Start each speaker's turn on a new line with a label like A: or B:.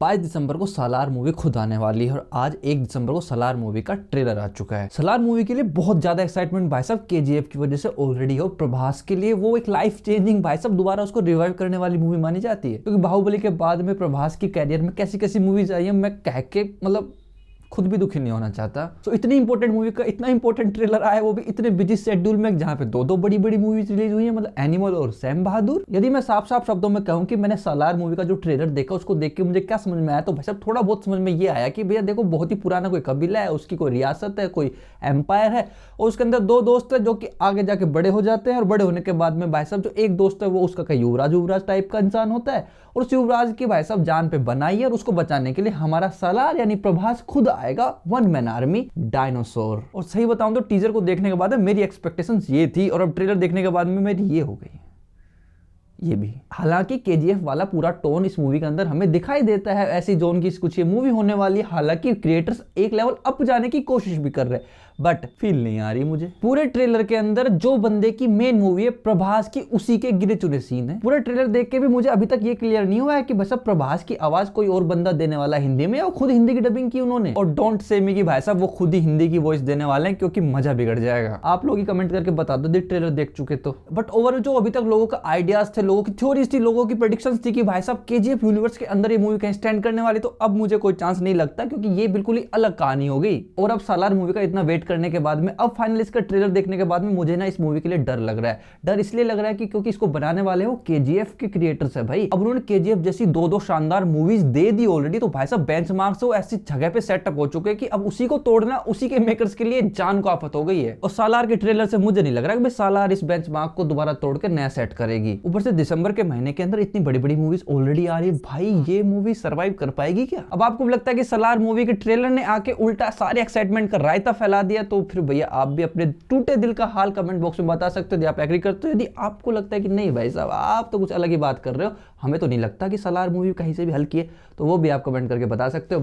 A: 22 दिसंबर को सालार मूवी खुद आने वाली है और आज 1 दिसंबर को सालार मूवी का ट्रेलर आ चुका है। सालार मूवी के लिए बहुत ज्यादा एक्साइटमेंट भाई साहब केजीएफ की वजह से ऑलरेडी हो। प्रभास के लिए वो एक लाइफ चेंजिंग भाई साहब दोबारा उसको रिवाइव करने वाली मूवी मानी जाती है, क्योंकि बाहुबली के बाद में प्रभास की कैरियर में कैसी कैसी मूवीज आई है मैं कह के मतलब खुद भी दुखी नहीं होना चाहता। तो इतनी इंपॉर्टेंट मूवी का इतना इंपॉर्टेंट ट्रेलर आया, वो भी इतने बिजी शेड्यूल में, जहां पे दो बड़ी बड़ी मूवीज रिलीज हुई है, मतलब एनिमल और सैम बहादुर। यदि मैं साफ साफ शब्दों में कहूं कि मैंने सालार मूवी का जो ट्रेलर देखा उसको देख के मुझे क्या समझ में आया, तो भाई साहब थोड़ा बहुत समझ में ये आया कि भैया देखो बहुत ही पुराना कोई कबीला है, उसकी कोई रियासत है, कोई एम्पायर है और उसके अंदर दो दोस्त है जो कि आगे जाके बड़े हो जाते हैं और बड़े होने के बाद में भाई साहब जो एक दोस्त है वो उसका कहीं युवराज टाइप का इंसान होता है और उस युवराज की भाई साहब जान पे बनाई है और उसको बचाने के लिए हमारा सालार यानी प्रभास खुद आएगा, वन मैन आर्मी डायनासोर। और सही बताऊं तो टीजर को देखने के बाद मेरी एक्सपेक्टेशंस ये थी और अब ट्रेलर देखने के बाद में मेरी ये हो गई ये भी। हालांकि केजीएफ वाला पूरा टोन इस मूवी के अंदर हमें दिखाई देता है, ऐसी जोन की कुछ ये मूवी होने वाली है। हालांकि क्रिएटर्स एक लेवल अप जाने की कोशिश भी कर रहे हैं, बट फील नहीं आ रही मुझे। पूरे ट्रेलर के अंदर जो बंदे की मेन मूवी है प्रभास की, उसी के गिने चुने सीन है। पूरा ट्रेलर देख के भी मुझे अभी तक ये क्लियर नहीं हुआ है कि बस अब प्रभास की आवाज कोई और बंदा देने वाला हिंदी में, और खुद हिंदी की डबिंग की उन्होंने। और डोंट से मी की भाई साहब वो खुद ही हिंदी की वॉइस देने वाले हैं, क्योंकि मजा बिगड़ जाएगा। आप लोग ही कमेंट करके बता दो ट्रेलर देख चुके तो। बट ओवरऑल जो अभी तक लोगों का आइडियाज थे, लोगों की थ्योरीज थी, लोगों की प्रेडिक्शंस थी कि भाई साहब केजीएफ यूनिवर्स के अंदर ये मूवी कहीं स्टैंड करने वाली, तो अब मुझे कोई चांस नहीं लगता, क्योंकि ये बिल्कुल ही अलग कहानी हो गई। और अब सालार मूवी का इतना वेट करने के बाद में अब फाइनली इसका ट्रेलर देखने के बाद में मुझे ना इस मूवी के लिए डर लग रहा है। डर इसलिए लग रहा है कि क्योंकि इसको बनाने वाले हो केजीएफ के क्रिएटर्स है भाई। अब उन्होंने केजीएफ जैसी दो शानदार मूवीज दे दी ऑलरेडी, तो भाई साहब बेंचमार्क से वो ऐसी जगह पे सेटअप हो चुके हैं कि अब उसी को तोड़ना उसी के मेकर्स के लिए जान को आफत हो गई है। और सालार के ट्रेलर से मुझे नहीं लग रहा कि सालार इस बेंचमार्क को दोबारा तोड़ के नया सेट करेगी। ऊपर से दिसंबर के महीने के अंदर इतनी बड़ी बड़ी मूवीज ऑलरेडी आ रही है भाई, ये मूवी सर्वाइव कर पाएगी क्या? अब आपको भी लगता है कि सालार मूवी के ट्रेलर ने आके उल्टा सारे एक्साइटमेंट का रायता फैला दिया, तो फिर भैया आप भी अपने टूटे दिल का हाल कमेंट बॉक्स में बता सकते हो। यदि आप एग्री करते हो, यदि आपको लगता है कि नहीं भाई साहब आप तो कुछ अलग ही बात कर रहे हो, हमें तो नहीं लगता कि सालार मूवी कहीं से भी हल्की है, तो वो भी आप कमेंट करके बता सकते हो।